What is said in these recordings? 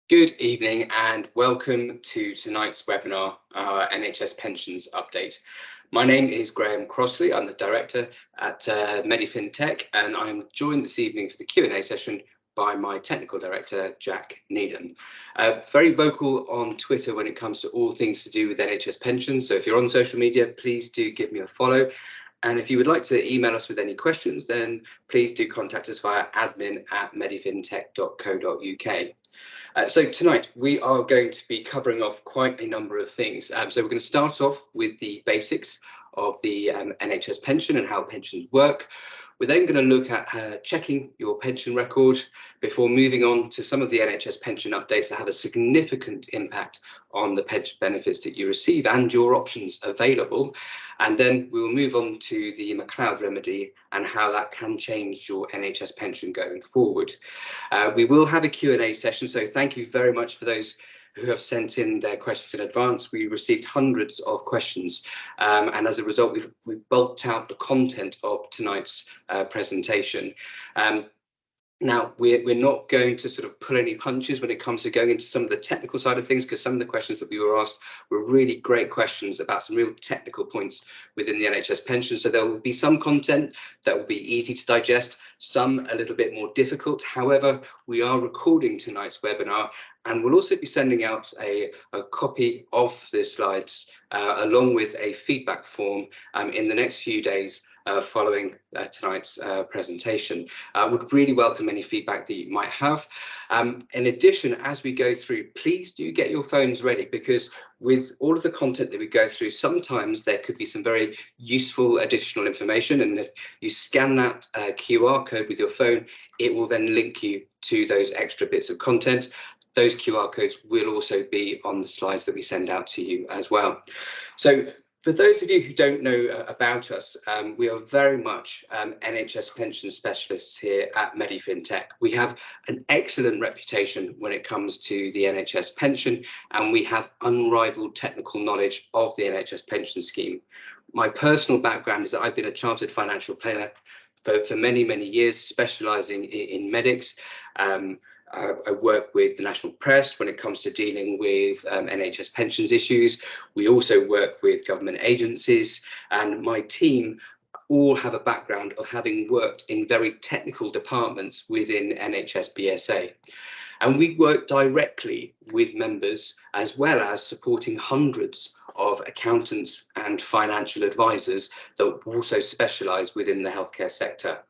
Good evening and welcome to tonight's webinar, our NHS Pensions Update. My name is Graham Crossley. I'm the Director at Medifintech, and I'm joined this evening for the Q&A session by my Technical Director, Jack Needham. Very vocal on Twitter when it comes to all things to do with NHS Pensions, so if you're on social media, please do give me a follow. And if you would like to email us with any questions, then please do contact us via admin@medifintech.co.uk. So tonight we are going to be covering off quite a number of things. So we're going to start off with the basics of the NHS pension and how pensions work. We're then going to look at checking your pension record before moving on to some of the NHS pension updates that have a significant impact on the pension benefits that you receive and your options available. And then we will move on to the McLoud remedy and how that can change your NHS pension going forward. We will have a Q&A session, so thank you very much for those who have sent in their questions in advance. We received hundreds of questions, and as a result, we've bulked out the content of tonight's presentation. Now, we're not going to sort of pull any punches when it comes to going into some of the technical side of things, because some of the questions that we were asked were really great questions about some real technical points within the NHS pension. So there will be some content that will be easy to digest, some a little bit more difficult. However, we are recording tonight's webinar, and we'll also be sending out a copy of the slides along with a feedback form in the next few days following tonight's presentation. I would really welcome any feedback that you might have. In addition, as we go through, please do get your phones ready, because with all of the content that we go through, sometimes there could be some very useful additional information, and if you scan that QR code with your phone, it will then link you to those extra bits of content. Those QR codes will also be on the slides that we send out to you as well. So for those of you who don't know about us, we are very much NHS pension specialists here at Medifintech. We have an excellent reputation when it comes to the NHS pension, and we have unrivaled technical knowledge of the NHS pension scheme. My personal background is that I've been a chartered financial planner for many, many years, specialising in medics. I work with the national press when it comes to dealing with NHS pensions issues. We also work with government agencies, and my team all have a background of having worked in very technical departments within NHS BSA. And we work directly with members, as well as supporting hundreds of accountants and financial advisors that also specialise within the healthcare sector.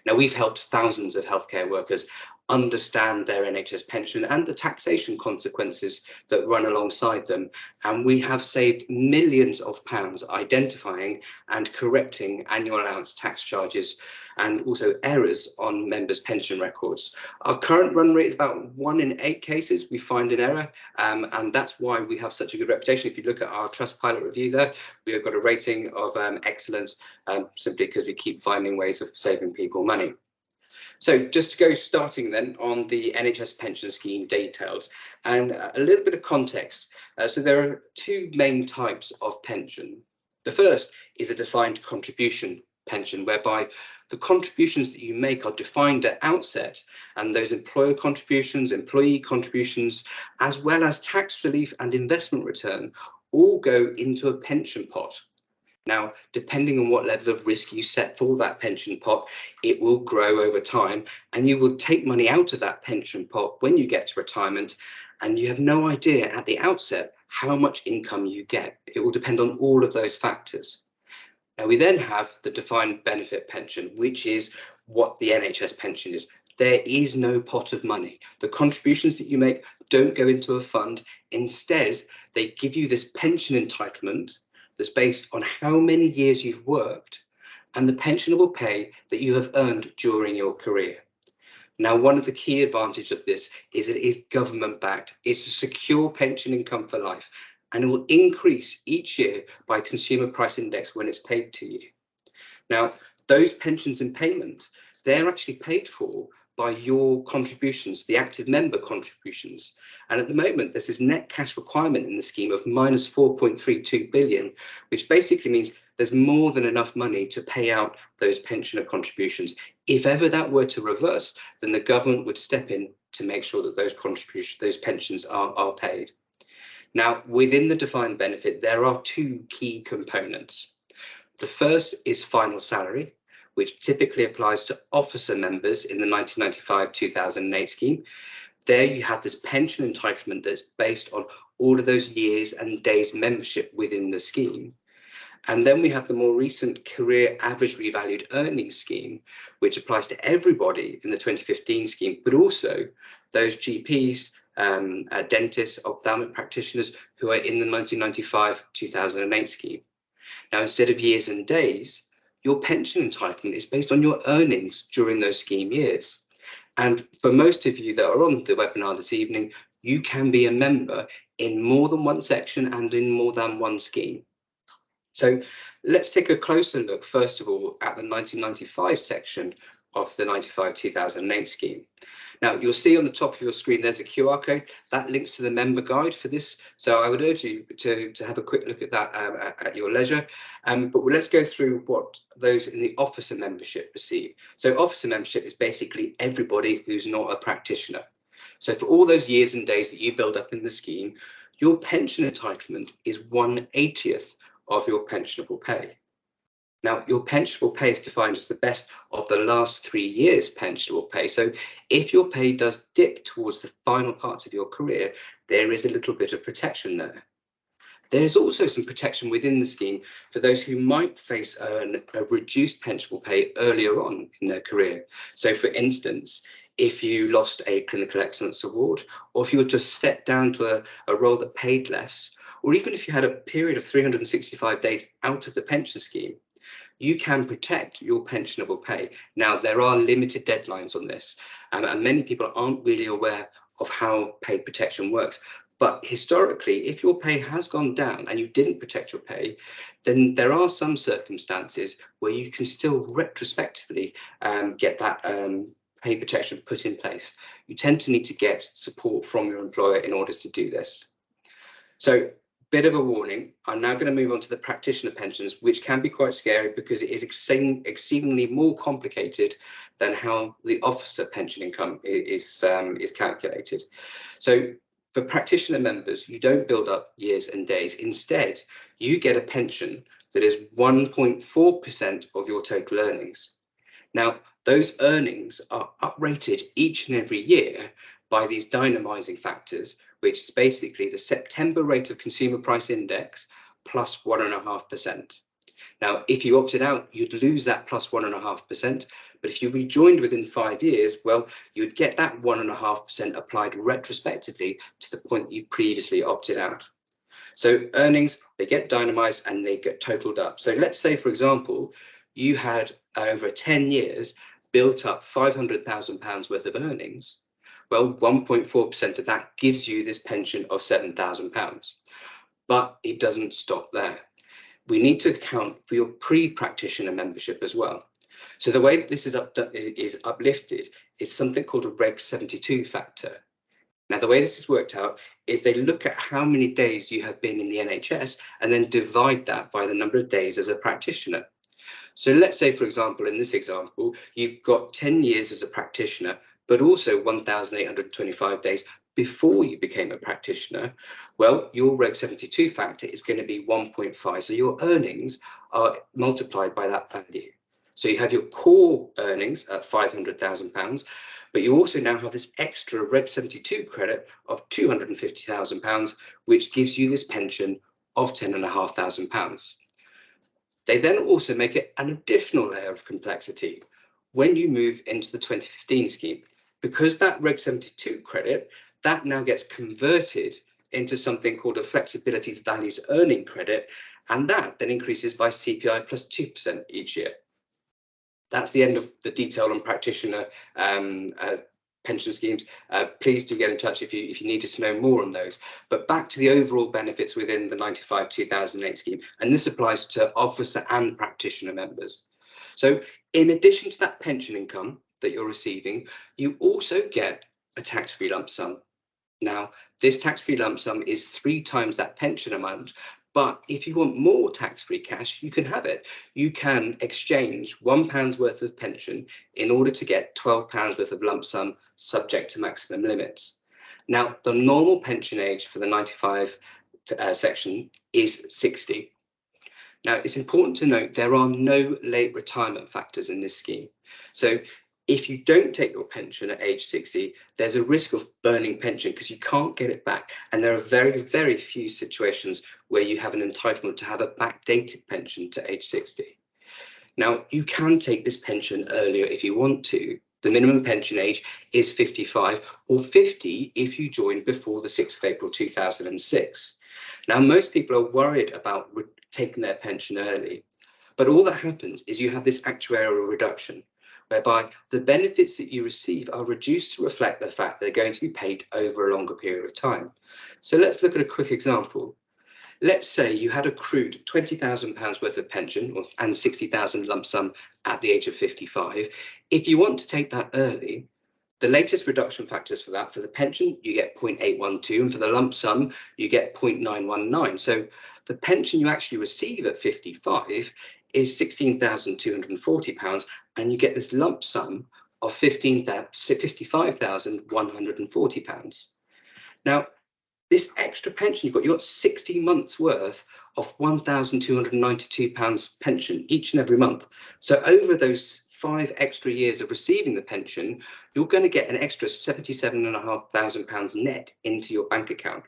Now, we've helped thousands of healthcare workers understand their NHS pension and the taxation consequences that run alongside them. And we have saved millions of pounds identifying and correcting annual allowance tax charges and also errors on members' pension records. Our current run rate is about 1 in 8 cases we find an error, and that's why we have such a good reputation. If you look at our Trustpilot review there, we have got a rating of excellent, simply because we keep finding ways of saving people money. So just to go starting then on the NHS pension scheme details and a little bit of context. So there are 2 main types of pension. The first is a defined contribution pension, whereby the contributions that you make are defined at outset, and those employer contributions, employee contributions, as well as tax relief and investment return all go into a pension pot. Now, depending on what level of risk you set for that pension pot, it will grow over time, and you will take money out of that pension pot when you get to retirement, and you have no idea at the outset how much income you get. It will depend on all of those factors. Now, we then have the defined benefit pension, which is what the NHS pension is. There is no pot of money. The contributions that you make don't go into a fund. Instead, they give you this pension entitlement that's based on how many years you've worked and the pensionable pay that you have earned during your career. Now, one of the key advantages of this is it is government backed. It's a secure pension income for life, and it will increase each year by consumer price index when it's paid to you. Now, those pensions in payment, they're actually paid for by your contributions, the active member contributions. And at the moment, there's this net cash requirement in the scheme of minus 4.32 billion, which basically means there's more than enough money to pay out those pensioner contributions. If ever that were to reverse, then the government would step in to make sure that those pensions are paid. Now, within the defined benefit, there are two key components. The first is final salary, which typically applies to officer members in the 1995-2008 scheme. There you have this pension entitlement that's based on all of those years and days membership within the scheme. And then we have the more recent career average revalued earnings scheme, which applies to everybody in the 2015 scheme, but also those GPs, dentists, ophthalmic practitioners who are in the 1995-2008 scheme. Now, instead of years and days, your pension entitlement is based on your earnings during those scheme years. And for most of you that are on the webinar this evening, you can be a member in more than one section and in more than one scheme. So let's take a closer look, first of all, at the 1995 section of the 95-2008 scheme. Now, you'll see on the top of your screen, there's a QR code that links to the member guide for this. So I would urge you to have a quick look at that at your leisure. But let's go through what those in the officer membership receive. So officer membership is basically everybody who's not a practitioner. So for all those years and days that you build up in the scheme, your pension entitlement is 1/80th of your pensionable pay. Now, your pensionable pay is defined as the best of the last 3 years' pensionable pay. So if your pay does dip towards the final parts of your career, there is a little bit of protection there. There is also some protection within the scheme for those who might face a reduced pensionable pay earlier on in their career. So for instance, if you lost a clinical excellence award, or if you were to step down to a role that paid less, or even if you had a period of 365 days out of the pension scheme, you can protect your pensionable pay. Now, there are limited deadlines on this, and many people aren't really aware of how pay protection works. But historically, if your pay has gone down and you didn't protect your pay, then there are some circumstances where you can still retrospectively get that pay protection put in place. You tend to need to get support from your employer in order to do this. So, bit of a warning, I'm now going to move on to the practitioner pensions, which can be quite scary because it is exceedingly more complicated than how the officer pension income is calculated. So for practitioner members, you don't build up years and days. Instead, you get a pension that is 1.4% of your total earnings. Now, those earnings are uprated each and every year by these dynamising factors, which is basically the September rate of consumer price index plus 1.5%. Now, if you opted out, you'd lose that plus 1.5%, but if you rejoined within 5 years, well, you'd get that 1.5% applied retrospectively to the point you previously opted out. So earnings, they get dynamised and they get totaled up. So let's say, for example, you had over 10 years built up £500,000 worth of earnings. Well, 1.4% of that gives you this pension of £7,000. But it doesn't stop there. We need to account for your pre-practitioner membership as well. So the way that this is uplifted is something called a Reg 72 factor. Now, the way this is worked out is they look at how many days you have been in the NHS and then divide that by the number of days as a practitioner. So let's say, for example, in this example, you've got 10 years as a practitioner, but also 1,825 days before you became a practitioner. Well, your Reg 72 factor is going to be 1.5. So your earnings are multiplied by that value. So you have your core earnings at £500,000, but you also now have this extra Reg 72 credit of £250,000, which gives you this pension of £10,500. They then also make it an additional layer of complexity when you move into the 2015 scheme. Because that Reg 72 credit, that now gets converted into something called a flexibilities values earning credit, and that then increases by CPI plus 2% each year. That's the end of the detail on practitioner pension schemes. Please do get in touch if you needed to know more on those. But back to the overall benefits within the 95-2008 scheme, and this applies to officer and practitioner members. So in addition to that pension income that you're receiving, you also get a tax-free lump sum. Now, this tax-free lump sum is 3 times that pension amount, But if you want more tax-free cash, you can have it. You can exchange £1 worth of pension in order to get £12 worth of lump sum subject to maximum limits. Now, the normal pension age for the 95 section is 60. Now, it's important to note there are no late retirement factors in this scheme. So if you don't take your pension at age 60, there's a risk of burning pension because you can't get it back. And there are very, very few situations where you have an entitlement to have a backdated pension to age 60. Now, you can take this pension earlier if you want to. The minimum pension age is 55 or 50 if you joined before the 6th of April 2006. Now, most people are worried about taking their pension early, but all that happens is you have this actuarial reduction, whereby the benefits that you receive are reduced to reflect the fact they're going to be paid over a longer period of time. So let's look at a quick example. Let's say you had accrued £20,000 worth of pension and 60,000 lump sum at the age of 55. If you want to take that early, the latest reduction factors for that, for the pension, you get 0.812, and for the lump sum, you get 0.919. So the pension you actually receive at 55 is £16,240, and you get this lump sum of £55,140. Now, this extra pension you've got 60 months worth of £1,292 pension each and every month. So over those 5 extra years of receiving the pension, you're going to get an extra £77,500 net into your bank account.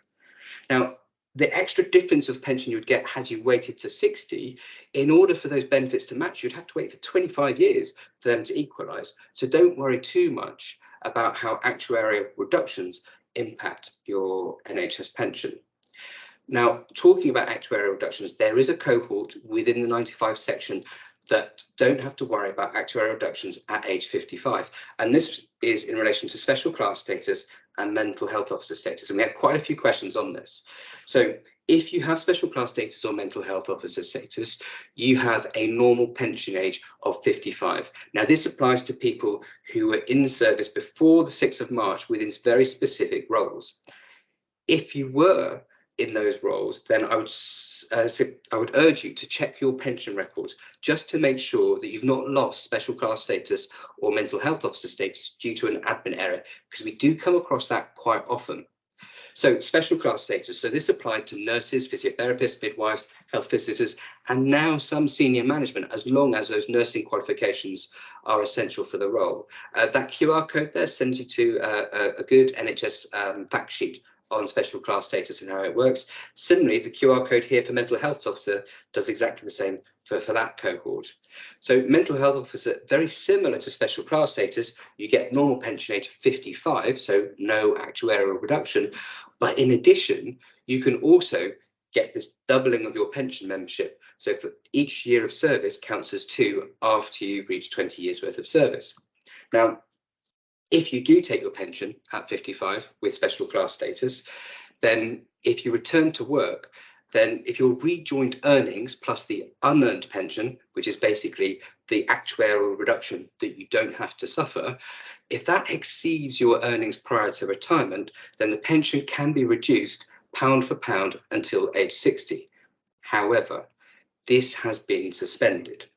Now, the extra difference of pension you would get had you waited to 60, in order for those benefits to match, you'd have to wait for 25 years for them to equalise. So don't worry too much about how actuarial reductions impact your NHS pension. Now, talking about actuarial reductions, there is a cohort within the 95 section that don't have to worry about actuarial reductions at age 55. And this is in relation to special class status and mental health officer status. And we had quite a few questions on this. So if you have special class status or mental health officer status, you have a normal pension age of 55. Now, this applies to people who were in service before the 6th of March within very specific roles. If you were in those roles, then I would urge you to check your pension records just to make sure that you've not lost special class status or mental health officer status due to an admin error, because we do come across that quite often. So special class status, so this applied to nurses, physiotherapists, midwives, health visitors, and now some senior management, as long as those nursing qualifications are essential for the role. That QR code there sends you to a good NHS fact sheet on special class status and how it works. Similarly, the QR code here for mental health officer does exactly the same for that cohort. So mental health officer, very similar to special class status, you get normal pension age of 55, so no actuarial reduction. But in addition, you can also get this doubling of your pension membership. So for each year of service counts as 2 after you reach 20 years worth of service. Now, if you do take your pension at 55 with special class status, then if you return to work, then if your rejoined earnings plus the unearned pension, which is basically the actuarial reduction that you don't have to suffer, if that exceeds your earnings prior to retirement, then the pension can be reduced pound for pound until age 60. However, this has been suspended.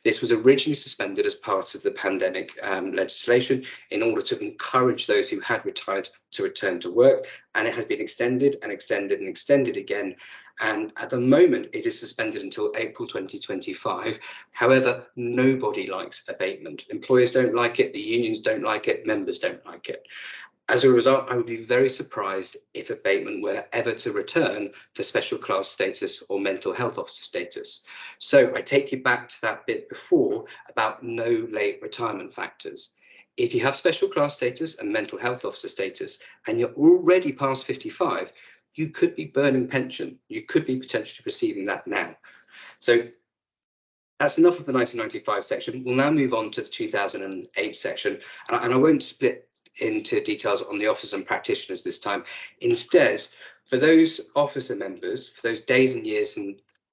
This was originally suspended as part of the pandemic legislation in order to encourage those who had retired to return to work, and it has been extended and extended and extended again. And at the moment, it is suspended until April 2025. However, nobody likes abatement. Employers don't like it, the unions don't like it, members don't like it. As a result, I would be very surprised if abatement were ever to return for special class status or mental health officer status. So I take you back to that bit before about no late retirement factors. If you have special class status and mental health officer status, and you're already past 55, you could be burning pension. You could be potentially receiving that now. So that's enough of the 1995 section. We'll now move on to the 2008 section, and I won't split into details on the officers and practitioners this time. Instead, for those officer members, for those days and years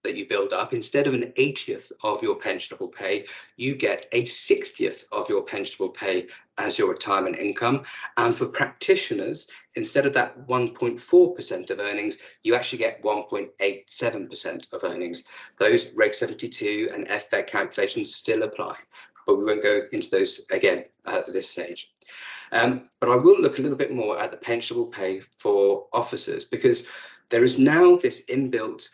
that you build up, instead of an 80th of your pensionable pay, you get a 60th of your pensionable pay as your retirement income. And for practitioners, instead of that 1.4% of earnings, you actually get 1.87% of earnings. Those Reg 72 and FVET calculations still apply, but we won't go into those again at this stage. But I will look a little bit more at the pensionable pay for officers, because there is now this inbuilt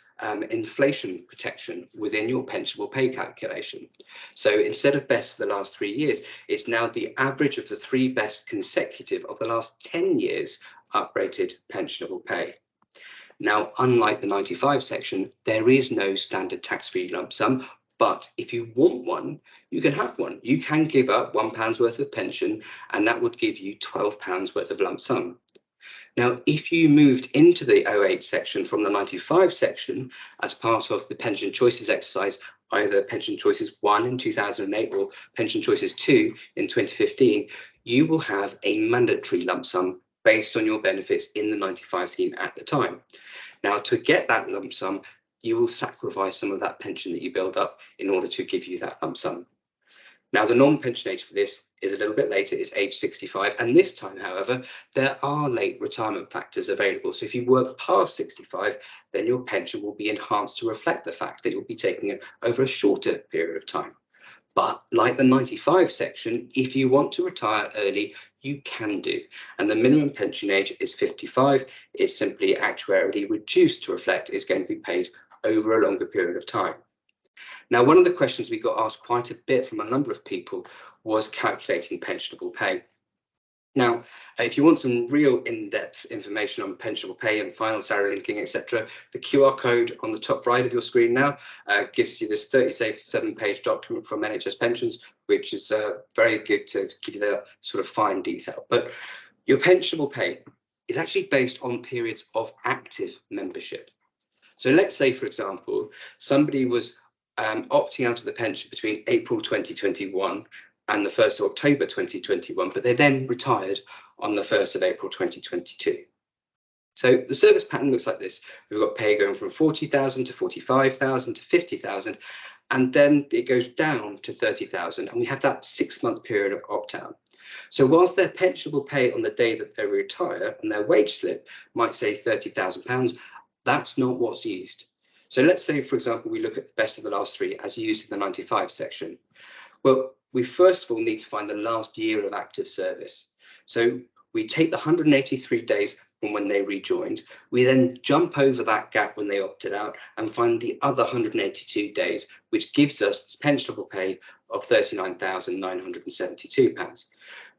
inflation protection within your pensionable pay calculation. So instead of best for the last 3 years, it's now the average of the 3 best consecutive of the last 10 years uprated pensionable pay. Now, unlike the 95 section, there is no standard tax-free lump sum, but if you want one, you can have one. You can give up £1 worth of pension, and that would give you £12 worth of lump sum. Now, if you moved into the 08 section from the 95 section as part of the pension choices exercise, either pension choices 1 in 2008 or pension choices 2 in 2015, you will have a mandatory lump sum based on your benefits in the 95 scheme at the time. Now, to get that lump sum, you will sacrifice some of that pension that you build up in order to give you that lump sum. Now, the non-pension age for this is a little bit later, it's age 65. And this time, however, there are late retirement factors available. So if you work past 65, then your pension will be enhanced to reflect the fact that you'll be taking it over a shorter period of time. But like the 95 section, if you want to retire early, you can do. And the minimum pension age is 55. It's simply actuarially reduced to reflect it's going to be paid over a longer period of time. Now, one of the questions we got asked quite a bit from a number of people was calculating pensionable pay. Now, if you want some real in-depth information on pensionable pay and final salary linking, etc., the QR code on the top right of your screen now gives you this 37-page document from NHS Pensions, which is very good to give you that sort of fine detail. But your pensionable pay is actually based on periods of active membership. So let's say, for example, somebody was opting out of the pension between April 2021 and the 1st of October 2021, but they then retired on the 1st of April 2022. So the service pattern looks like this. We've got pay going from 40,000 to 45,000 to 50,000, and then it goes down to 30,000, and we have that 6-month period of opt-out. So whilst their pensionable pay on the day that they retire and their wage slip might say £30,000, that's not what's used. So let's say, for example, we look at the best of the last 3 as used in the 95 section. Well, we first of all need to find the last year of active service. So we take the 183 days from when they rejoined. We then jump over that gap when they opted out and find the other 182 days, which gives us this pensionable pay of £39,972.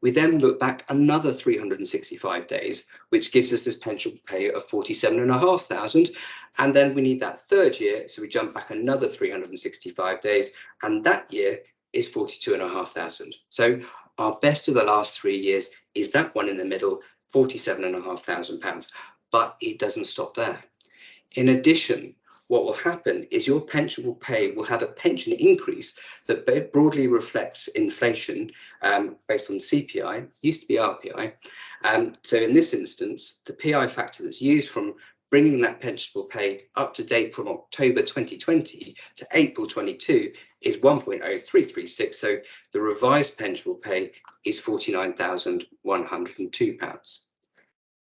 We then look back another 365 days, which gives us this pensionable pay of £47,500. And then we need that 3rd year, so we jump back another 365 days, and that year is £42,500. So our best of the last 3 years is that one in the middle, £47,500. But it doesn't stop there. In addition, what will happen is your pensionable pay will have a pension increase that broadly reflects inflation based on CPI, used to be RPI. So in this instance, the PI factor that's used from bringing that pensionable pay up to date from October 2020 to April 22 is 1.0336. So the revised pensionable pay is £49,102.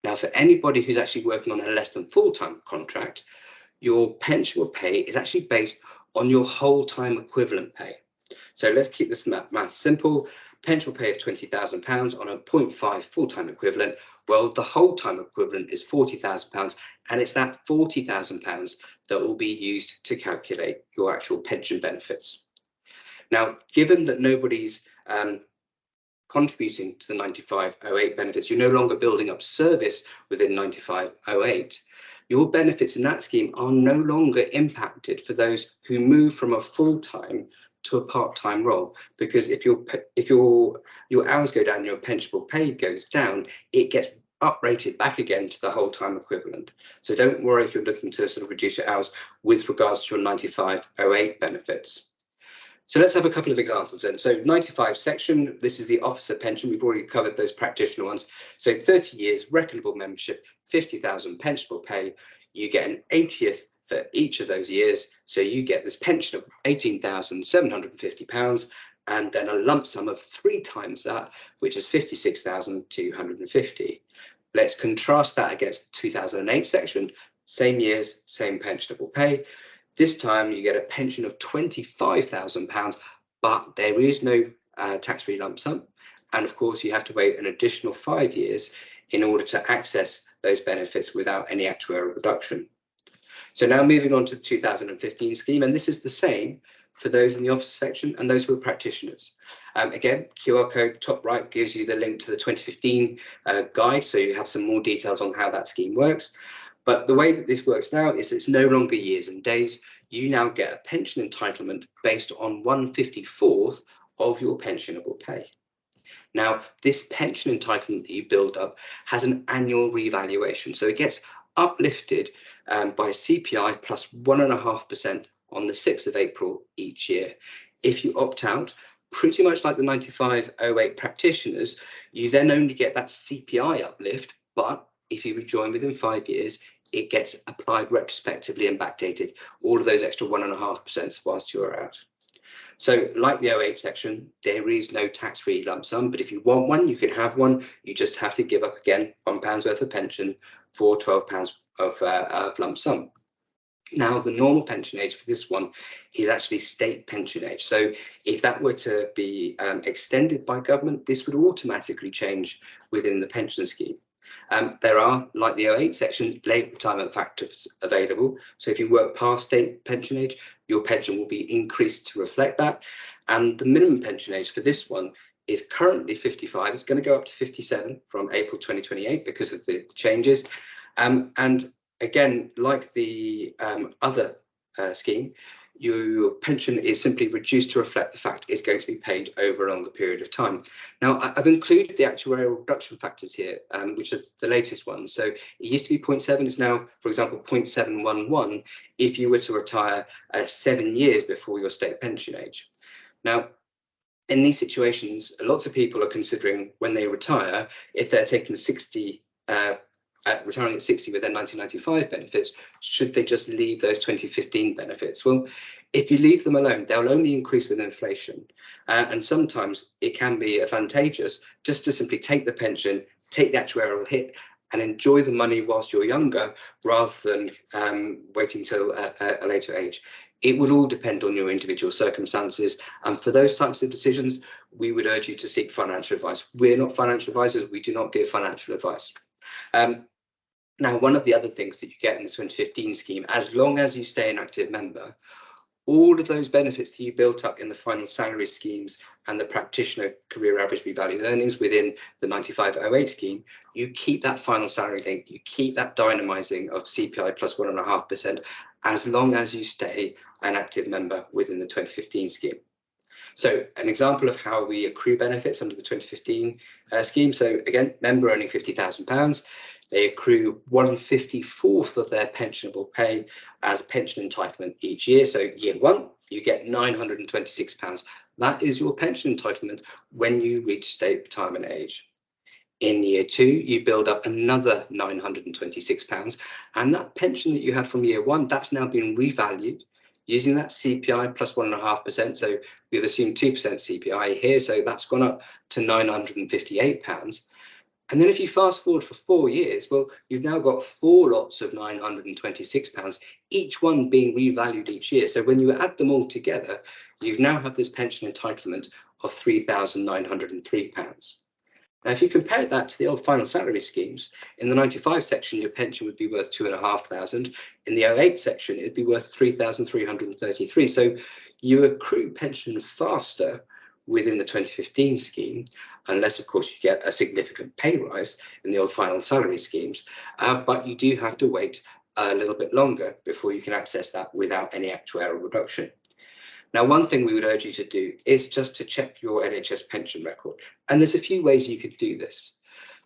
Now, for anybody who's actually working on a less than full-time contract, your pensionable pay is actually based on your whole time equivalent pay. So let's keep this math simple. Pensionable pay of £20,000 on a 0.5 full-time equivalent. Well, the whole time equivalent is £40,000, and it's that £40,000 that will be used to calculate your actual pension benefits. Now, given that nobody's contributing to the 9508 benefits, you're no longer building up service within 9508. Your benefits in that scheme are no longer impacted for those who move from a full-time to a part-time role, because if your hours go down, your pensionable pay goes down, it gets uprated back again to the whole time equivalent. So don't worry if you're looking to sort of reduce your hours with regards to your 9508 benefits. So let's have a couple of examples then. So 95 section, this is the officer pension. We've already covered those practitioner ones. So 30 years, reckonable membership, 50,000 pensionable pay. You get an 80th for each of those years. So you get this pension of £18,750. and then a lump sum of 3 times that, which is 56,250. Let's contrast that against the 2008 section, same years, same pensionable pay. This time you get a pension of £25,000, but there is no tax-free lump sum. And of course, you have to wait an additional 5 years in order to access those benefits without any actuarial reduction. So now moving on to the 2015 scheme, and this is the same for those in the officer section and those who are practitioners. Again, QR code top right gives you the link to the 2015 guide, so you have some more details on how that scheme works. But the way that this works now is it's no longer years and days. You now get a pension entitlement based on 1/54th of your pensionable pay. Now, this pension entitlement that you build up has an annual revaluation, so it gets uplifted by CPI plus 1.5% on the 6th of April each year. If you opt out, pretty much like the 9508 practitioners, you then only get that CPI uplift, but if you rejoin within 5 years, it gets applied retrospectively and backdated, all of those extra 1.5% whilst you're out. So like the 08 section, there is no tax-free lump sum, but if you want one, you can have one. You just have to give up again £1 worth of pension for £12 of lump sum. Now, the normal pension age for this one is actually state pension age. So if that were to be extended by government, this would automatically change within the pension scheme. There are, like the 08 section, late retirement factors available. So if you work past state pension age, your pension will be increased to reflect that. And the minimum pension age for this one is currently 55. It's going to go up to 57 from April 2028 because of the changes. And again, like the other scheme, your pension is simply reduced to reflect the fact it's going to be paid over a longer period of time. Now, I've included the actuarial reduction factors here, which are the latest ones. So it used to be 0.7, it's now, for example, 0.711 if you were to retire 7 years before your state pension age. Now, in these situations, lots of people are considering when they retire, if they're taking 60 retiring at 60 with their 1995 benefits, should they just leave those 2015 benefits? Well, if you leave them alone, they'll only increase with inflation. And sometimes it can be advantageous just to simply take the pension, take the actuarial hit, and enjoy the money whilst you're younger, rather than waiting till a later age. It will all depend on your individual circumstances. And for those types of decisions, we would urge you to seek financial advice. We're not financial advisors. We do not give financial advice. Now, one of the other things that you get in the 2015 scheme, as long as you stay an active member, all of those benefits that you built up in the final salary schemes and the practitioner career average revalued earnings within the 9508 scheme, you keep that final salary link, you keep that dynamising of CPI plus 1.5% as long as you stay an active member within the 2015 scheme. So an example of how we accrue benefits under the 2015 scheme. So again, member earning £50,000, they accrue 1/54th of their pensionable pay as pension entitlement each year. So year one, you get £926. That is your pension entitlement when you reach state retirement age. In year two, you build up another £926. And that pension that you had from year one, that's now been revalued using that CPI plus 1.5%. So we've assumed 2% CPI here. So that's gone up to £958. And then if you fast forward for 4 years, well, you've now got 4 lots of £926, each one being revalued each year. So when you add them all together, you now have this pension entitlement of £3,903. Now, if you compare that to the old final salary schemes, in the 95 section, your pension would be worth £2,500. In the 08 section, it'd be worth £3,333. So you accrue pension faster within the 2015 scheme, unless, of course, you get a significant pay rise in the old final salary schemes. But you do have to wait a little bit longer before you can access that without any actuarial reduction. Now, one thing we would urge you to do is just to check your NHS pension record. And there's a few ways you could do this.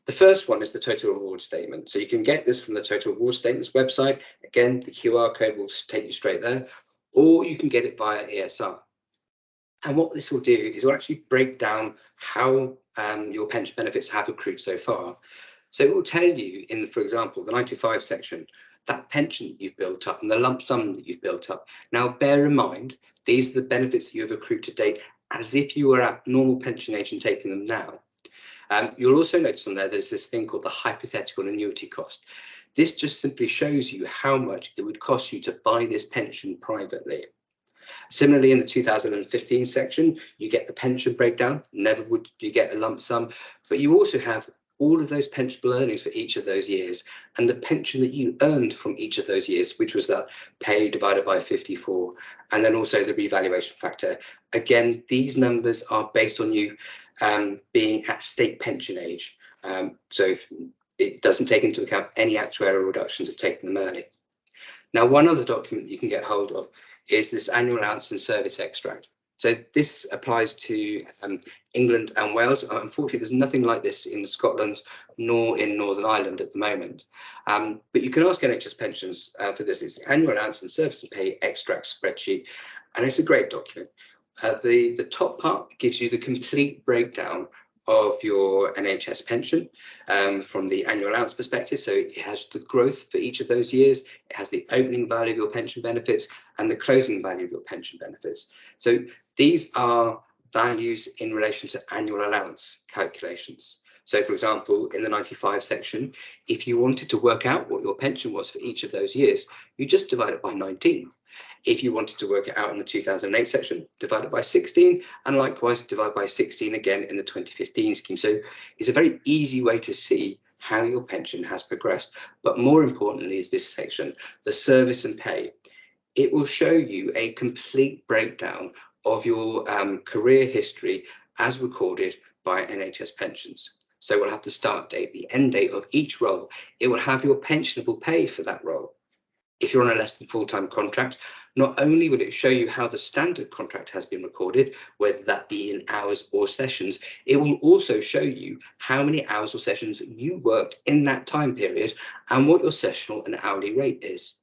The first one is the total reward statement. So you can get this from the total reward statements website. Again, the QR code will take you straight there, or you can get it via ESR. And what this will do is it will actually break down how your pension benefits have accrued so far. So it will tell you in, for example, the 95 section, that pension that you've built up and the lump sum that you've built up. Now, bear in mind, these are the benefits that you have accrued to date as if you were at normal pension age and taking them now. You'll also notice on there's this thing called the hypothetical annuity cost. This just simply shows you how much it would cost you to buy this pension privately. Similarly, in the 2015 section, you get the pension breakdown. Never would you get a lump sum, but you also have all of those pensionable earnings for each of those years and the pension that you earned from each of those years, which was that pay divided by 54, and then also the revaluation factor. Again, these numbers are based on you being at state pension age. So if it doesn't take into account any actuarial reductions of taking them early. Now, one other document you can get hold of is this annual allowance and service extract. So this applies to England and Wales. Unfortunately, there's nothing like this in Scotland nor in Northern Ireland at the moment. But you can ask NHS Pensions for this. It's the annual allowance and service and pay extract spreadsheet, and it's a great document. The top part gives you the complete breakdown of your NHS pension from the annual allowance perspective. So it has the growth for each of those years, it has the opening value of your pension benefits and the closing value of your pension benefits. So these are values in relation to annual allowance calculations. So for example, in the 95 section, if you wanted to work out what your pension was for each of those years, you just divide it by 19. If you wanted to work it out in the 2008 section, divide it by 16, and likewise divide by 16 again in the 2015 scheme. So it's a very easy way to see how your pension has progressed. But more importantly is this section, the service and pay. It will show you a complete breakdown of your career history as recorded by NHS Pensions. So we'll have the start date, the end date of each role. It will have your pensionable pay for that role. If you're on a less than full-time contract, not only will it show you how the standard contract has been recorded, whether that be in hours or sessions, it will also show you how many hours or sessions you worked in that time period and what your sessional and hourly rate is.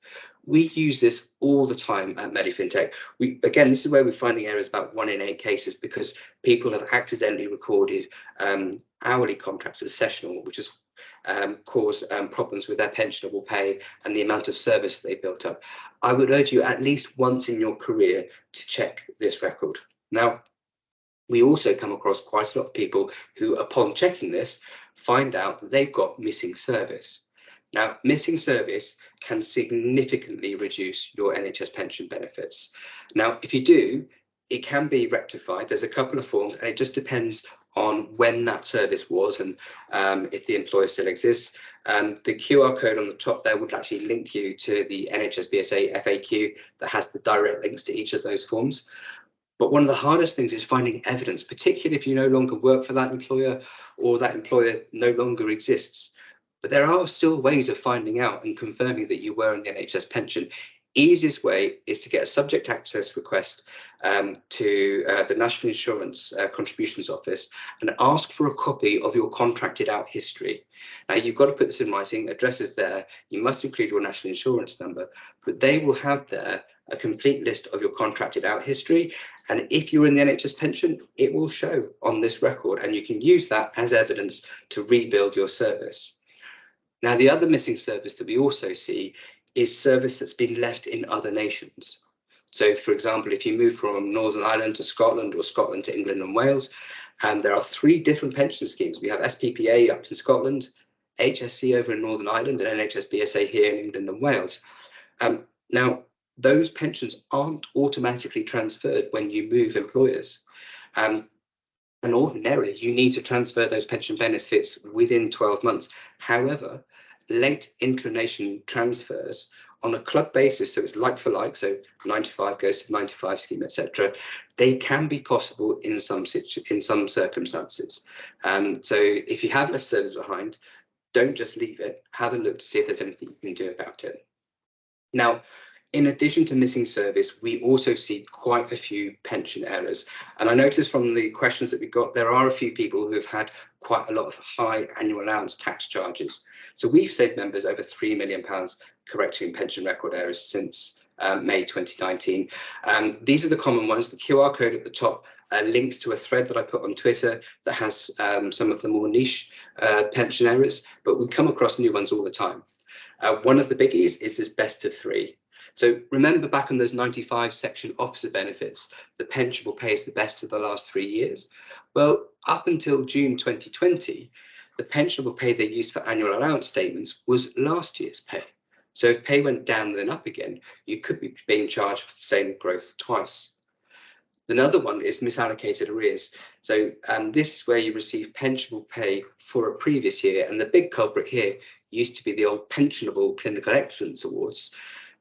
We use this all the time at Medifintech. Again, this is where we're finding errors about 1 in 8 cases because people have accidentally recorded hourly contracts as sessional, which has cause problems with their pensionable pay and the amount of service they built up. I would urge you at least once in your career to check this record. Now, we also come across quite a lot of people who, upon checking this, find out that they've got missing service. Now, missing service can significantly reduce your NHS pension benefits. Now, if you do, it can be rectified. There's a couple of forms, and it just depends on when that service was and if the employer still exists. The QR code on the top there would actually link you to the NHS BSA FAQ that has the direct links to each of those forms. But one of the hardest things is finding evidence, particularly if you no longer work for that employer or that employer no longer exists. But there are still ways of finding out and confirming that you were in the NHS pension. Easiest way is to get a subject access request to the National Insurance Contributions Office and ask for a copy of your contracted out history. Now, you've got to put this in writing, address is there, you must include your national insurance number, but they will have there a complete list of your contracted out history. And if you're in the NHS pension, it will show on this record, and you can use that as evidence to rebuild your service. Now, the other missing service that we also see is service that's been left in other nations. So, for example, if you move from Northern Ireland to Scotland or Scotland to England and Wales, there are 3 different pension schemes. We have SPPA up in Scotland, HSC over in Northern Ireland, and NHS BSA here in England and Wales. Now, those pensions aren't automatically transferred when you move employers. And ordinarily, you need to transfer those pension benefits within 12 months. However, late intranation transfers on a club basis, so it's like for like, so 95 goes to 95 scheme, etc. They can be possible in some circumstances. So if you have left service behind, don't just leave it. Have a look to see if there's anything you can do about it. Now, in addition to missing service, we also see quite a few pension errors. And I noticed from the questions that we got, there are a few people who have had quite a lot of high annual allowance tax charges. So we've saved members over £3 million correcting pension record errors since May 2019. These are the common ones. The QR code at the top links to a thread that I put on Twitter that has some of the more niche pension errors, but we come across new ones all the time. One of the biggies is this best of 3. So remember back on those 95 section officer benefits, the pensionable pay is the best of the last 3 years. Well, up until June 2020, the pensionable pay they used for annual allowance statements was last year's pay. So if pay went down and then up again, you could be being charged for the same growth twice. Another one is misallocated arrears. So this is where you receive pensionable pay for a previous year. And the big culprit here used to be the old Pensionable Clinical Excellence Awards.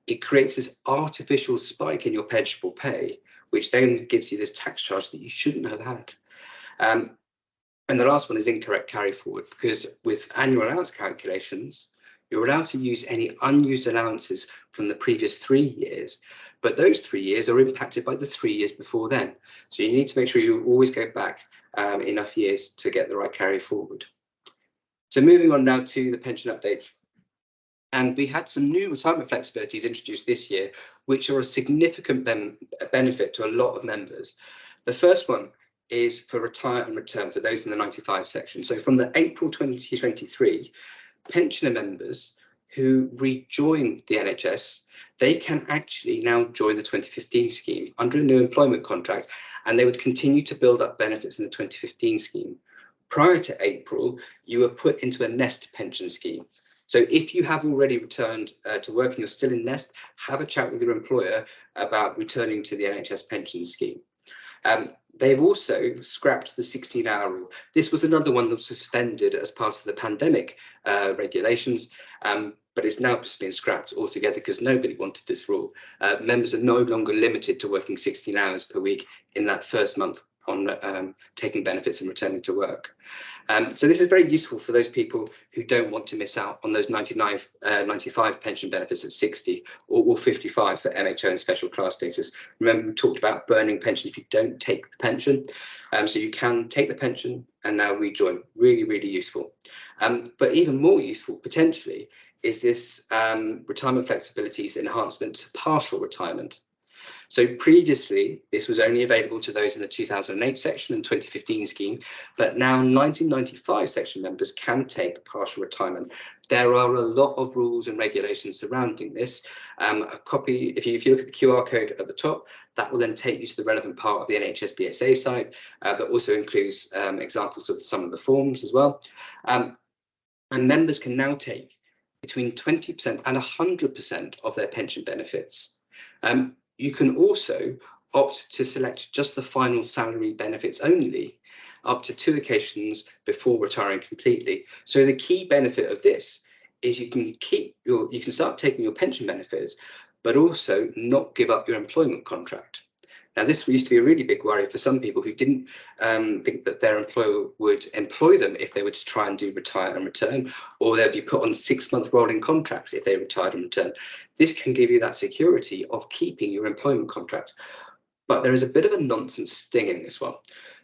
It creates this artificial spike in your pensionable pay, which then gives you this tax charge that you shouldn't have had. And the last one is incorrect carry forward, because with annual allowance calculations, you're allowed to use any unused allowances from the previous 3 years, but those 3 years are impacted by the 3 years before then. So you need to make sure you always go back enough years to get the right carry forward. So moving on now to the pension updates. And we had some new retirement flexibilities introduced this year, which are a significant benefit to a lot of members. The first one is for retire and return for those in the 95 section. So from the April 2023, pensioner members who rejoin the NHS, they can actually now join the 2015 scheme under a new employment contract, and they would continue to build up benefits in the 2015 scheme. Prior to April, you were put into a nest pension scheme. So if you have already returned to work and you're still in nest, have a chat with your employer about returning to the NHS pension scheme. They've also scrapped the 16-hour rule. This was another one that was suspended as part of the pandemic regulations, but it's now just been scrapped altogether because nobody wanted this rule. Members are no longer limited to working 16 hours per week in that first month on taking benefits and returning to work. So this is very useful for those people who don't want to miss out on those 95 pension benefits at 60 or 55 for MHO and special class status. Remember, we talked about burning pension if you don't take the pension. So you can take the pension and now rejoin. Really, really useful. But even more useful potentially is this retirement flexibilities enhancement to partial retirement. So previously, this was only available to those in the 2008 section and 2015 scheme, but now 1995 section members can take partial retirement. There are a lot of rules and regulations surrounding this. A copy, if you look at the QR code at the top, that will then take you to the relevant part of the NHS BSA site, but also includes examples of some of the forms as well. And members can now take between 20% and 100% of their pension benefits. You can also opt to select just the final salary benefits only, up to 2 occasions before retiring completely. So the key benefit of this is you can start taking your pension benefits, but also not give up your employment contract. Now, this used to be a really big worry for some people who didn't think that their employer would employ them if they were to try and do retire and return, or they'd be put on 6-month rolling contracts if they retired and returned. This can give you that security of keeping your employment contract. But there is a bit of a nonsense sting in this one,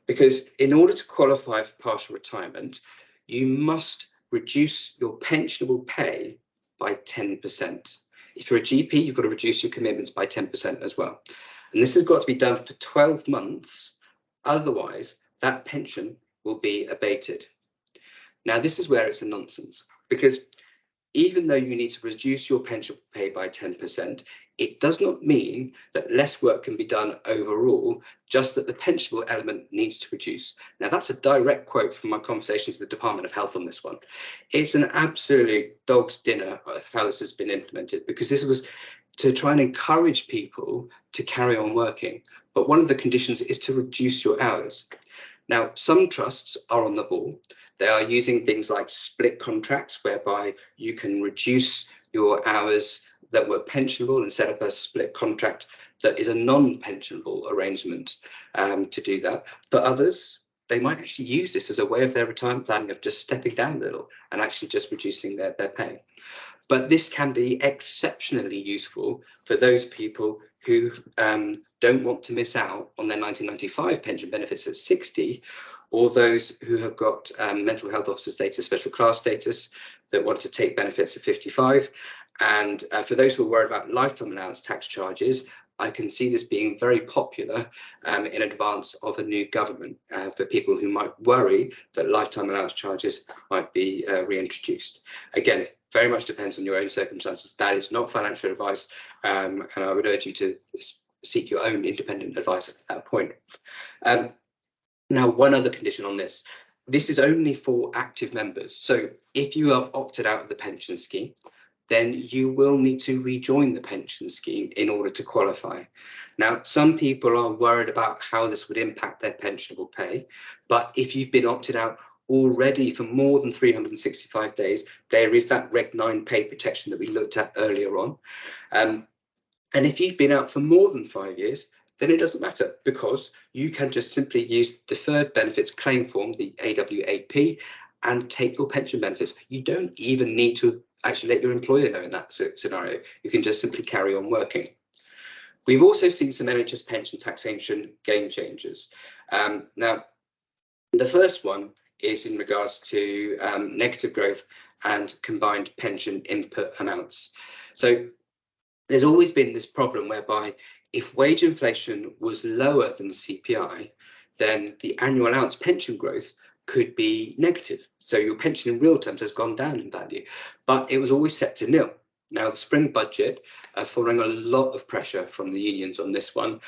because in order to qualify for partial retirement, you must reduce your pensionable pay by 10%. If you're a GP, you've got to reduce your commitments by 10% as well. And this has got to be done for 12 months. Otherwise, that pension will be abated. Now, this is where it's a nonsense, because even though you need to reduce your pension pay by 10%, it does not mean that less work can be done overall, just that the pensionable element needs to reduce. Now, that's a direct quote from my conversations with the Department of Health on this one. It's an absolute dog's dinner of how this has been implemented, because this was to try and encourage people to carry on working. But one of the conditions is to reduce your hours. Now, some trusts are on the ball. They are using things like split contracts, whereby you can reduce your hours that were pensionable and set up a split contract that is a non-pensionable arrangement to do that. For others, they might actually use this as a way of their retirement planning of just stepping down a little and actually just reducing their pay. But this can be exceptionally useful for those people who don't want to miss out on their 1995 pension benefits at 60, or those who have got mental health officer status, special class status, that want to take benefits at 55. And for those who are worried about lifetime allowance tax charges, I can see this being very popular in advance of a new government for people who might worry that lifetime allowance charges might be reintroduced. Again, very much depends on your own circumstances. That is not financial advice, and I would urge you to seek your own independent advice at that point. Now, one other condition on this. This is only for active members. So if you are opted out of the pension scheme, then you will need to rejoin the pension scheme in order to qualify. Now, some people are worried about how this would impact their pensionable pay, but if you've been opted out already for more than 365 days, there is that Reg 9 pay protection that we looked at earlier on. And if you've been out for more than 5 years, then it doesn't matter, because you can just simply use deferred benefits claim form, the AW8P, and take your pension benefits. You don't even need to actually let your employer know in that scenario. You can just simply carry on working. We've also seen some NHS pension taxation game changers. Now, the first one is in regards to negative growth and combined pension input amounts. So there's always been this problem whereby if wage inflation was lower than CPI, then the annual allowance pension growth could be negative. So your pension in real terms has gone down in value, but it was always set to nil. Now, the spring budget, following a lot of pressure from the unions on this one,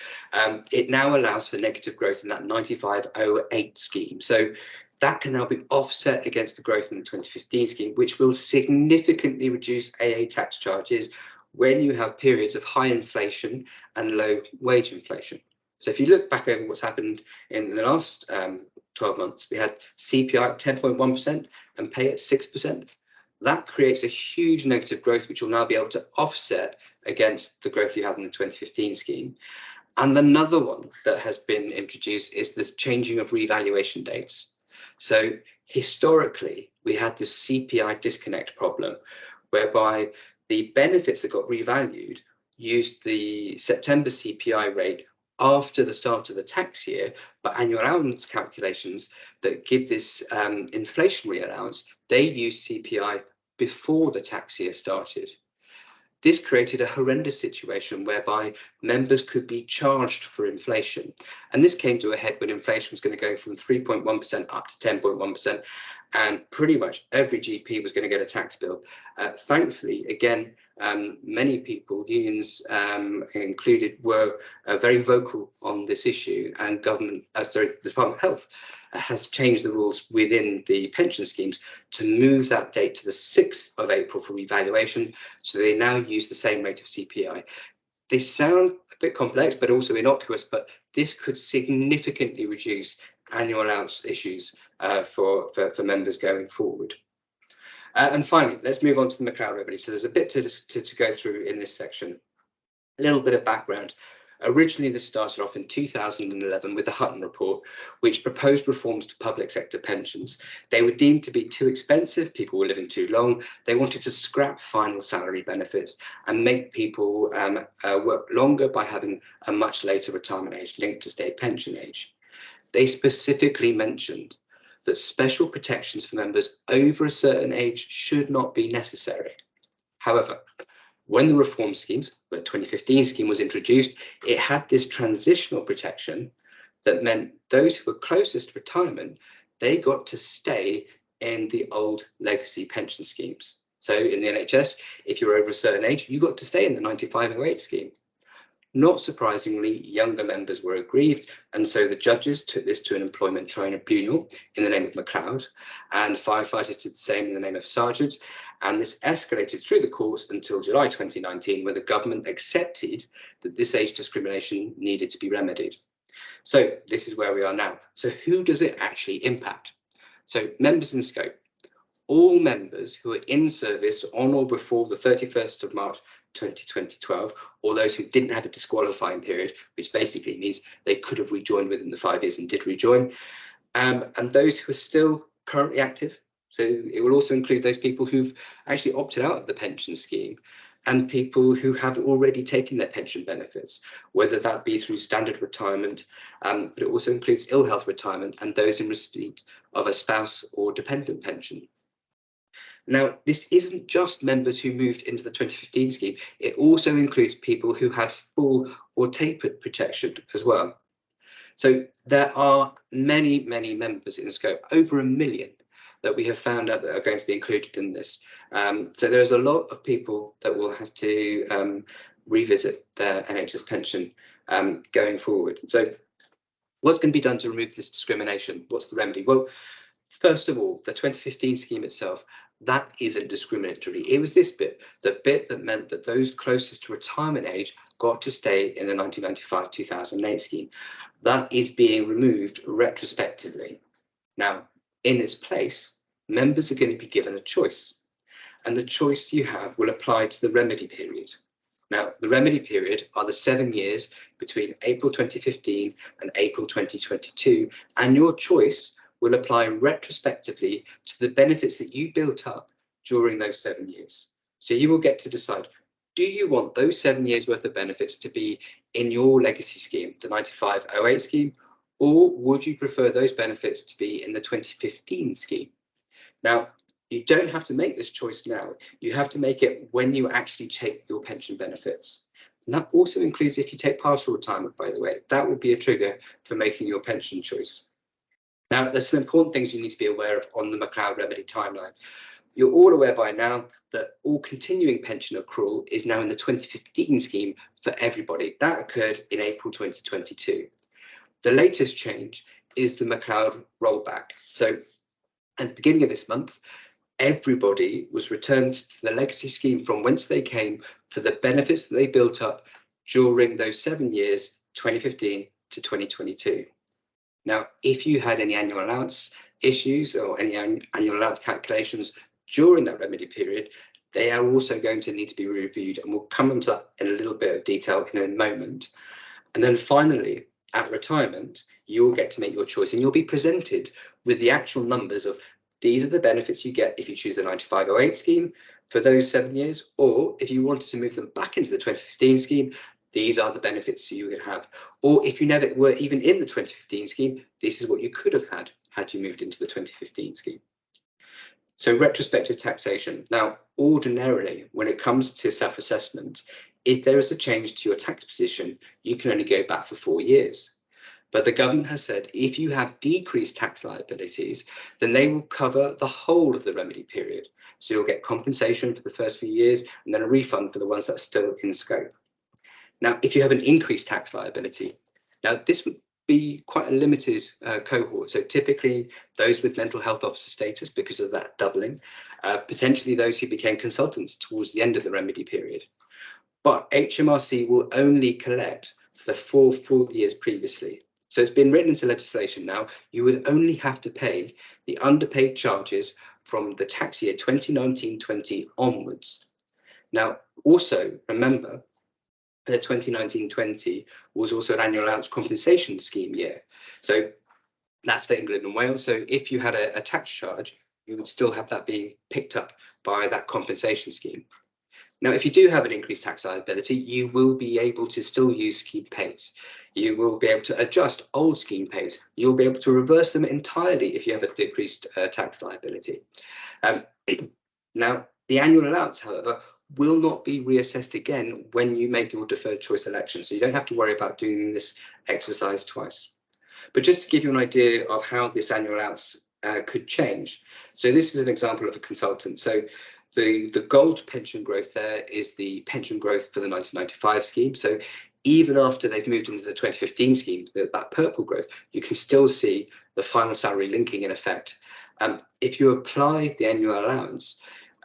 it now allows for negative growth in that 9508 scheme. So that can now be offset against the growth in the 2015 scheme, which will significantly reduce AA tax charges when you have periods of high inflation and low wage inflation. So if you look back over what's happened in the last 12 months, we had CPI at 10.1% and pay at 6%. That creates a huge negative growth, which will now be able to offset against the growth you had in the 2015 scheme. And another one that has been introduced is this changing of revaluation dates. So historically, we had this CPI disconnect problem, whereby the benefits that got revalued used the September CPI rate after the start of the tax year, but annual allowance calculations that give this inflationary allowance, they use CPI before the tax year started. This created a horrendous situation whereby members could be charged for inflation. And this came to a head when inflation was going to go from 3.1% up to 10.1%. And pretty much every GP was going to get a tax bill. Thankfully, again, many people, unions included, were very vocal on this issue, and the Department of Health has changed the rules within the pension schemes to move that date to the 6th of April for revaluation. So they now use the same rate of CPI. They sound a bit complex, but also innocuous, but this could significantly reduce annual allowance issues for members going forward. And finally, let's move on to the McLoud remedy. So there's a bit to go through in this section. A little bit of background. Originally, this started off in 2011 with the Hutton report, which proposed reforms to public sector pensions. They were deemed to be too expensive, people were living too long. They wanted to scrap final salary benefits and make people work longer by having a much later retirement age linked to state pension age. They specifically mentioned that special protections for members over a certain age should not be necessary. However, when the reform schemes, the 2015 scheme was introduced, it had this transitional protection that meant those who were closest to retirement, they got to stay in the old legacy pension schemes. So in the NHS, if you're over a certain age, you got to stay in the 9508 scheme. Not surprisingly, younger members were aggrieved, and so the judges took this to an employment tribunal in the name of McCloud, and firefighters did the same in the name of Sergeant, and this escalated through the courts until July 2019, where the government accepted that this age discrimination needed to be remedied. So this is where we are now. So who does it actually impact? So members in scope. All members who are in service on or before the 31st of March 2012, or those who didn't have a disqualifying period, which basically means they could have rejoined within the 5 years and did rejoin, and those who are still currently active. So it will also include those people who've actually opted out of the pension scheme and people who have already taken their pension benefits, whether that be through standard retirement, but it also includes ill health retirement and those in receipt of a spouse or dependent pension. Now, this isn't just members who moved into the 2015 scheme. It also includes people who had full or tapered protection as well. So there are many, many members in scope, over 1 million, that we have found out that are going to be included in this. So there's a lot of people that will have to revisit their NHS pension going forward. So what's going to be done to remove this discrimination? What's the remedy? Well, first of all, the 2015 scheme itself, that isn't discriminatory. It was this bit, the bit that meant that those closest to retirement age got to stay in the 1995-2008 scheme. That is being removed retrospectively. Now, in its place, members are going to be given a choice, and the choice you have will apply to the remedy period. Now, the remedy period are the 7 years between April 2015 and April 2022, and your choice will apply retrospectively to the benefits that you built up during those 7 years. So you will get to decide, do you want those 7 years worth of benefits to be in your legacy scheme, the 9508 scheme, or would you prefer those benefits to be in the 2015 scheme? Now, you don't have to make this choice now. You have to make it when you actually take your pension benefits. And that also includes if you take partial retirement, by the way. That will be a trigger for making your pension choice. Now, there's some important things you need to be aware of on the McLoud Remedy timeline. You're all aware by now that all continuing pension accrual is now in the 2015 scheme for everybody. That occurred in April 2022. The latest change is the McLoud rollback. So at the beginning of this month, everybody was returned to the legacy scheme from whence they came for the benefits that they built up during those 7 years, 2015 to 2022. Now, if you had any annual allowance issues or any annual allowance calculations during that remedy period, they are also going to need to be reviewed, and we'll come into that in a little bit of detail in a moment. And then finally, at retirement, you will get to make your choice, and you'll be presented with the actual numbers of these are the benefits you get if you choose the 9508 scheme for those 7 years, or if you wanted to move them back into the 2015 scheme, these are the benefits you would have. Or if you never were even in the 2015 scheme, this is what you could have had you moved into the 2015 scheme. So retrospective taxation. Now, ordinarily, when it comes to self-assessment, if there is a change to your tax position, you can only go back for 4 years. But the government has said if you have decreased tax liabilities, then they will cover the whole of the remedy period. So you'll get compensation for the first few years and then a refund for the ones that are still in scope. Now, if you have an increased tax liability, now this would be quite a limited cohort. So typically those with mental health officer status because of that doubling, potentially those who became consultants towards the end of the remedy period. But HMRC will only collect for the 4 full years previously. So it's been written into legislation now, you would only have to pay the underpaid charges from the tax year 2019-20 onwards. Now, also remember that 2019-20 was also an annual allowance compensation scheme year. So that's for England and Wales. So if you had a tax charge, you would still have that being picked up by that compensation scheme. Now, if you do have an increased tax liability, you will be able to still use scheme pays. You will be able to adjust old scheme pays. You'll be able to reverse them entirely if you have a decreased tax liability. Now, the annual allowance, however, will not be reassessed again when you make your deferred choice election. So you don't have to worry about doing this exercise twice. But just to give you an idea of how this annual allowance could change. So this is an example of a consultant. So the gold pension growth there is the pension growth for the 1995 scheme. So even after they've moved into the 2015 scheme, that purple growth, you can still see the final salary linking in effect. If you apply the annual allowance,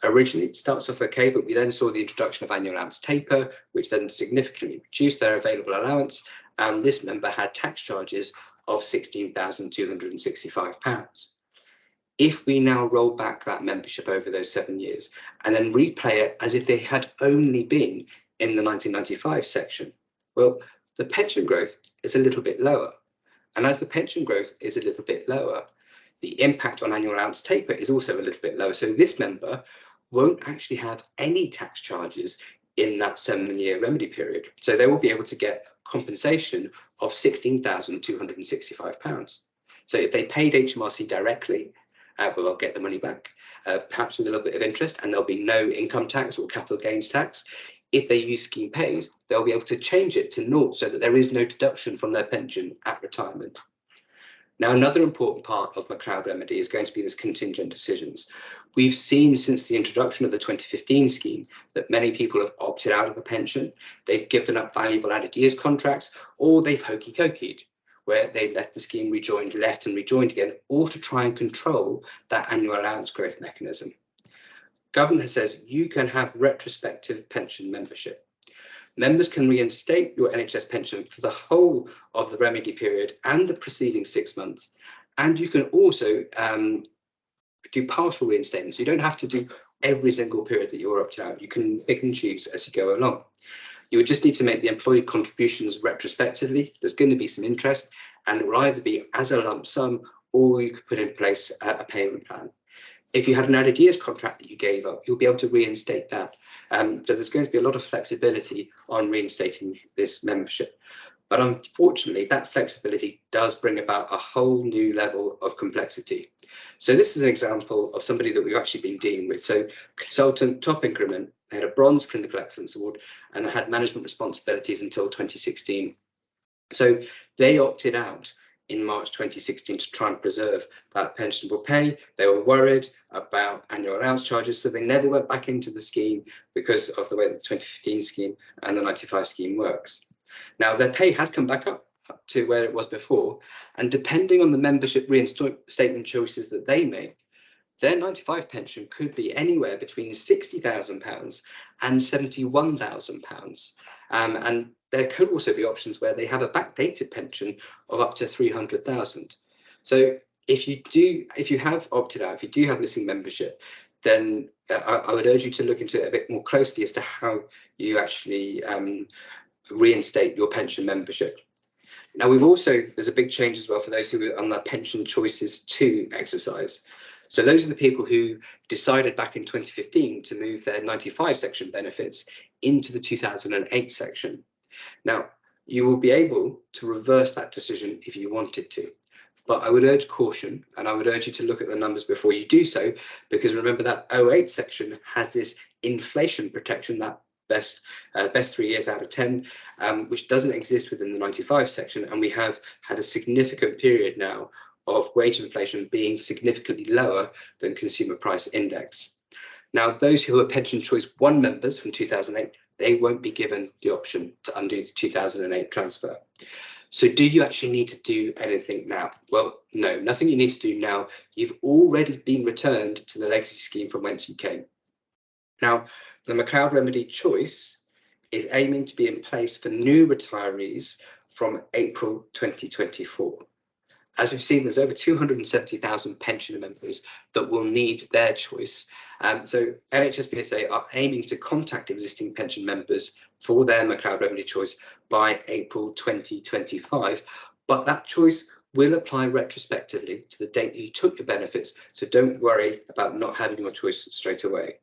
originally it starts off okay, but we then saw the introduction of annual allowance taper, which then significantly reduced their available allowance. And this member had tax charges of £16,265. If we now roll back that membership over those 7 years and then replay it as if they had only been in the 1995 section, well, the pension growth is a little bit lower. And as the pension growth is a little bit lower, the impact on annual allowance taper is also a little bit lower. So this member won't actually have any tax charges in that 7-year remedy period. So they will be able to get compensation of £16,265. So if they paid HMRC directly, well, they'll get the money back, perhaps with a little bit of interest, and there'll be no income tax or capital gains tax. If they use scheme pays, they'll be able to change it to naught so that there is no deduction from their pension at retirement. Now, another important part of McLoud Remedy is going to be this contingent decisions. We've seen since the introduction of the 2015 scheme that many people have opted out of the pension, they've given up valuable added years contracts, or they've hokey-cokeyed, where they've left the scheme, rejoined, left and rejoined again, or to try and control that annual allowance growth mechanism. Government says you can have retrospective pension membership. Members can reinstate your NHS pension for the whole of the remedy period and the preceding 6 months. And you can also do partial reinstatements. You don't have to do every single period that you're opted out. You can pick and choose as you go along. You would just need to make the employee contributions retrospectively. There's going to be some interest, and it will either be as a lump sum, or you could put in place a payment plan. If you had an added years contract that you gave up, you'll be able to reinstate that. So there's going to be a lot of flexibility on reinstating this membership. But unfortunately, that flexibility does bring about a whole new level of complexity. So this is an example of somebody that we've actually been dealing with. So consultant, top increment, they had a bronze clinical excellence award and had management responsibilities until 2016. So they opted out in March 2016 to try and preserve that pensionable pay. They were worried about annual allowance charges, so they never went back into the scheme because of the way that the 2015 scheme and the 95 scheme works. Now, their pay has come back up to where it was before, and depending on the membership reinstatement choices that they make, their 95 pension could be anywhere between £60,000 and £71,000. And there could also be options where they have a backdated pension of up to 300,000. So if you have opted out, if you do have missing membership, then I would urge you to look into it a bit more closely as to how you actually reinstate your pension membership. Now, there's a big change as well for those who are on the pension choices 2 exercise. So those are the people who decided back in 2015 to move their 95 section benefits into the 2008 section. Now, you will be able to reverse that decision if you wanted to, but I would urge caution, and I would urge you to look at the numbers before you do so, because remember that 08 section has this inflation protection, that best 3 years out of 10, which doesn't exist within the 95 section, and we have had a significant period now of wage inflation being significantly lower than consumer price index. Now, those who are pension choice 1 members from 2008, they won't be given the option to undo the 2008 transfer. So do you actually need to do anything now? Well, no, nothing you need to do now. You've already been returned to the legacy scheme from whence you came. Now, the McLoud Remedy choice is aiming to be in place for new retirees from April 2024. As we've seen, there's over 270,000 pensioner members that will need their choice. So NHS PSA are aiming to contact existing pension members for their McLoud Remedy choice by April 2025. But that choice will apply retrospectively to the date that you took the benefits. So don't worry about not having your choice straight away.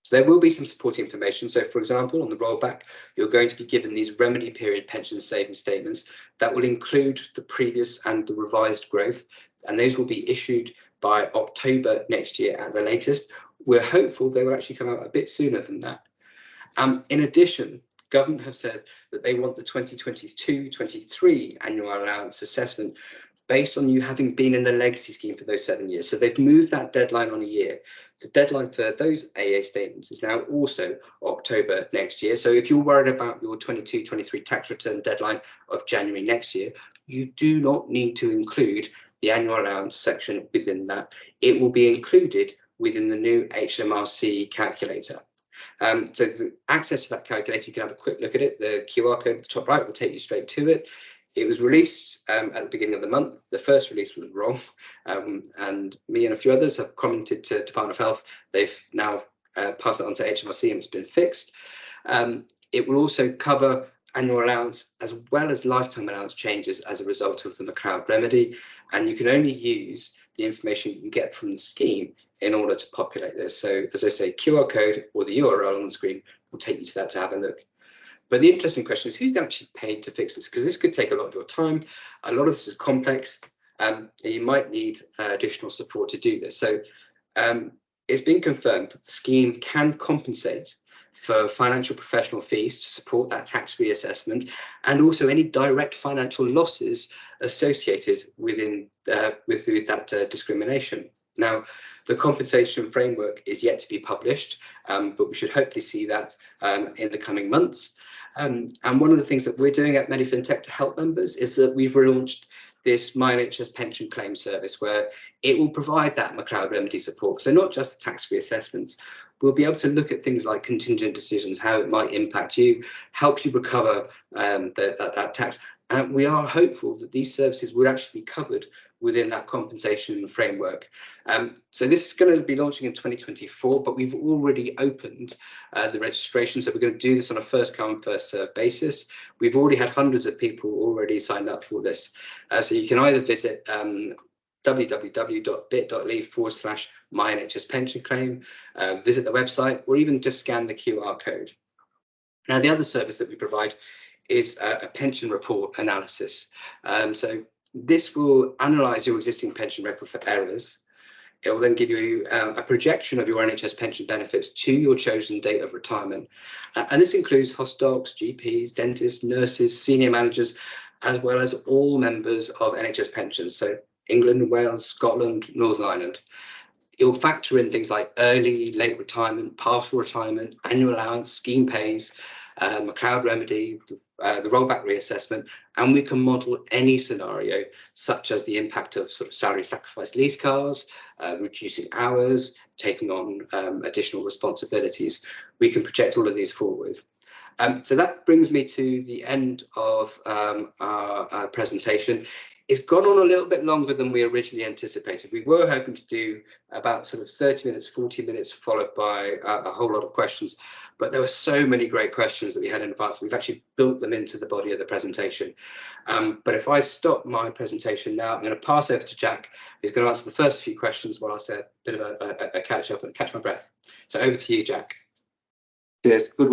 So there will be some supporting information. So, for example, on the rollback, you're going to be given these remedy period pension savings statements that will include the previous and the revised growth, and those will be issued by October next year at the latest. We're hopeful they will actually come out a bit sooner than that. In addition, government have said that they want the 2022-23 annual allowance assessment based on you having been in the legacy scheme for those 7 years. So they've moved that deadline on a year. The deadline for those AA statements is now also October next year. So if you're worried about your 22-23 tax return deadline of January next year, you do not need to include the annual allowance section within that. It will be included within the new HMRC calculator. So the access to that calculator, you can have a quick look at it. The QR code at the top right will take you straight to it. It was released at the beginning of the month. The first release was wrong, and me and a few others have commented to Department of Health. They've now passed it on to HMRC and it's been fixed. It will also cover annual allowance as well as lifetime allowance changes as a result of the McLoud Remedy, and you can only use the information you can get from the scheme in order to populate this. So as I say, QR code or the URL on the screen will take you to that to have a look. But the interesting question is who's actually paid to fix this? Because this could take a lot of your time. A lot of this is complex, and you might need additional support to do this. So it's been confirmed that the scheme can compensate for financial professional fees to support that tax reassessment, and also any direct financial losses associated with that discrimination. Now, the compensation framework is yet to be published, but we should hopefully see that in the coming months. And one of the things that we're doing at Medifintech to help members is that we've relaunched this My NHS Pension Claim Service, where it will provide that McLoud remedy support. So not just the tax reassessments, we'll be able to look at things like contingent decisions, how it might impact you, help you recover that tax. And we are hopeful that these services will actually be covered within that compensation framework. So this is going to be launching in 2024, but we've already opened the registration. So we're going to do this on a first come, first served basis. We've already had hundreds of people already signed up for this. So you can either visit www.bit.ly/my NHS pension claim, visit the website, or even just scan the QR code. Now, the other service that we provide is a pension report analysis. So this will analyse your existing pension record for errors. It will then give you a projection of your NHS pension benefits to your chosen date of retirement. And this includes hostdocs, GPs, dentists, nurses, senior managers, as well as all members of NHS pensions. So England, Wales, Scotland, Northern Ireland. It will factor in things like early, late retirement, partial retirement, annual allowance, scheme pays, McCloud remedy, the rollback reassessment, and we can model any scenario, such as the impact of sort of salary sacrifice lease cars, reducing hours, taking on additional responsibilities. We can project all of these forward. So that brings me to the end of our presentation. It's gone on a little bit longer than we originally anticipated. We were hoping to do about sort of 30 minutes, 40 minutes, followed by a whole lot of questions. But there were so many great questions that we had in advance. We've actually built them into the body of the presentation. But if I stop my presentation now, I'm going to pass over to Jack, who's going to answer the first few questions while I say a bit of a catch up and catch my breath. So over to you, Jack. Yes, good.